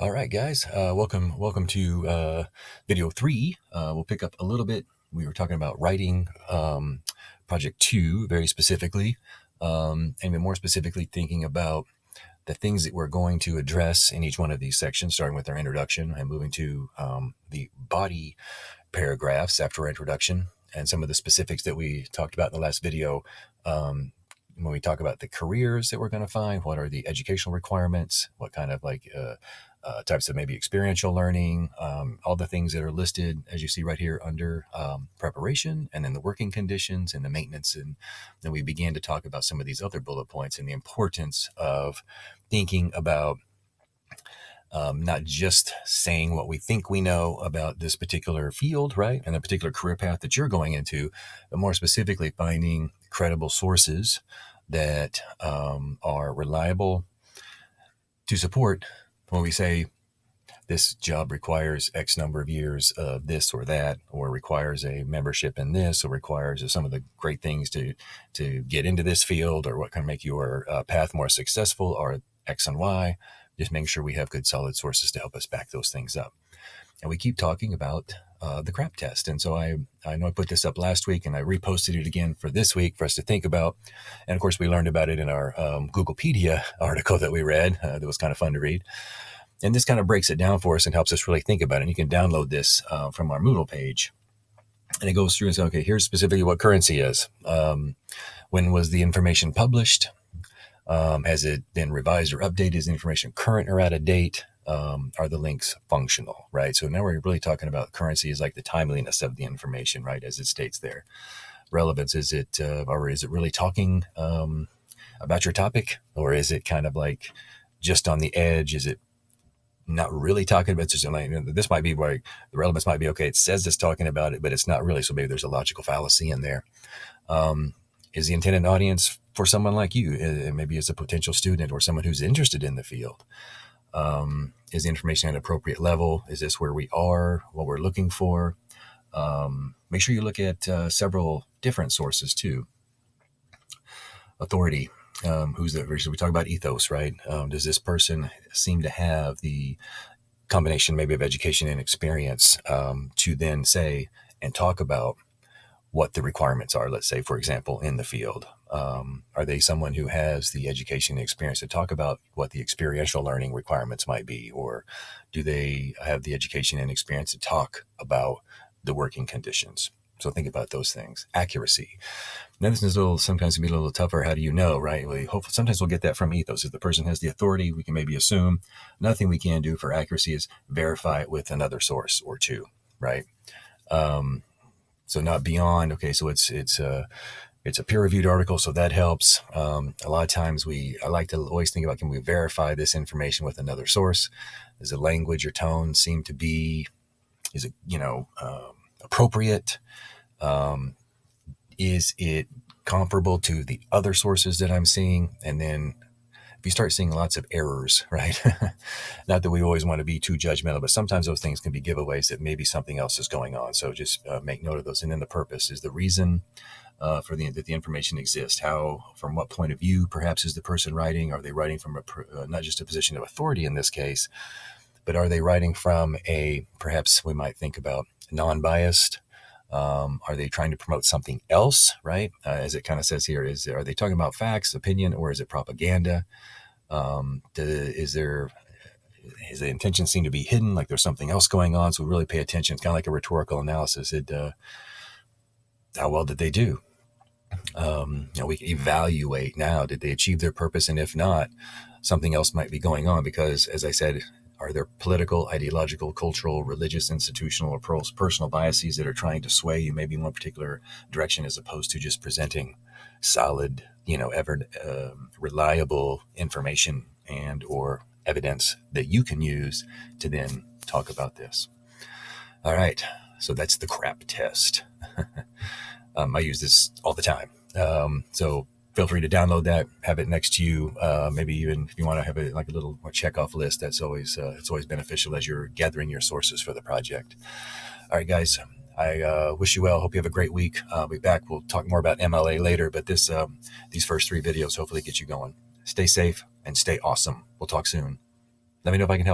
All right, guys. Welcome to video 3. We'll pick up a little bit. We were talking about writing project 2 very specifically, and even more specifically thinking about the things that we're going to address in each one of these sections, starting with our introduction and moving to the body paragraphs after our introduction, and some of the specifics that we talked about in the last video. When we talk about the careers that we're going to find, what are the educational requirements, what kind of types of maybe experiential learning, all the things that are listed, as you see right here under preparation, and then the working conditions and the maintenance. And then we began to talk about some of these other bullet points and the importance of thinking about not just saying what we think we know about this particular field, right, and a particular career path that you're going into, but more specifically finding credible sources that are reliable to support when we say this job requires X number of years of this or that, or requires a membership in this, or requires some of the great things to get into this field, or what can make your path more successful, or X and Y. Just making sure we have good solid sources to help us back those things up. And we keep talking about the CRAAP test. And so I know I put this up last week and I reposted it again for this week for us to think about. And of course, we learned about it in our Googlepedia article that we read. That was kind of fun to read. And this kind of breaks it down for us and helps us really think about it. And you can download this from our Moodle page. And it goes through and says, okay, here's specifically what currency is. When was the information published? Has it been revised or updated? Is the information current or out of date? Are the links functional, right? So now we're really talking about currency is like the timeliness of the information, right? As it states there. Relevance, is it really talking about your topic? Or is it kind of like just on the edge? Is it not really talking about it? This might be where the relevance might be, okay, it says it's talking about it, but it's not really. So maybe there's a logical fallacy in there. Is the intended audience for someone like you, maybe as a potential student or someone who's interested in the field? Is the information at an appropriate level? Is this where we are, what we're looking for? Make sure you look at several different sources too. Authority. We talk about ethos, right? Does this person seem to have the combination maybe of education and experience to then say and talk about what the requirements are, let's say, for example, in the field? Are they someone who has the education and experience to talk about what the experiential learning requirements might be? Or do they have the education and experience to talk about the working conditions? So think about those things. Accuracy. Now, this is sometimes can be a little tougher. How do you know, right? Hopefully, sometimes we'll get that from ethos. If the person has the authority, we can maybe assume. Nothing we can do for accuracy is verify it with another source or two, right? So not beyond. Okay, so it's a peer-reviewed article, so that helps. A lot of times I like to always think about, can we verify this information with another source? Does the language or tone seem to be, is it, appropriate? Is it comparable to the other sources that I'm seeing? And then if you start seeing lots of errors, right? Not that we always want to be too judgmental, but sometimes those things can be giveaways that maybe something else is going on. So just make note of those. And then the purpose is the reason that the information exists. How, from what point of view, perhaps, is the person writing? Are they writing from not just a position of authority in this case, but are they writing from perhaps we might think about non-biased? Are they trying to promote something else, right? As it kind of says here, are they talking about facts, opinion, or is it propaganda? Is the intention seem to be hidden, like there's something else going on? So we really pay attention. It's kind of like a rhetorical analysis. How well did they do? We can evaluate now. Did they achieve their purpose? And if not, something else might be going on, because, as I said, are there political, ideological, cultural, religious, institutional, or personal biases that are trying to sway you maybe in one particular direction, as opposed to just presenting solid, reliable information and or evidence that you can use to then talk about this? All right, so that's the CRAAP test. I use this all the time. So feel free to download that, have it next to you. Maybe even if you want to have it like a little checkoff list, it's always beneficial as you're gathering your sources for the project. All right, guys, I wish you well. Hope you have a great week. I'll be back. We'll talk more about MLA later, but these first 3 videos hopefully get you going. Stay safe and stay awesome. We'll talk soon. Let me know if I can help.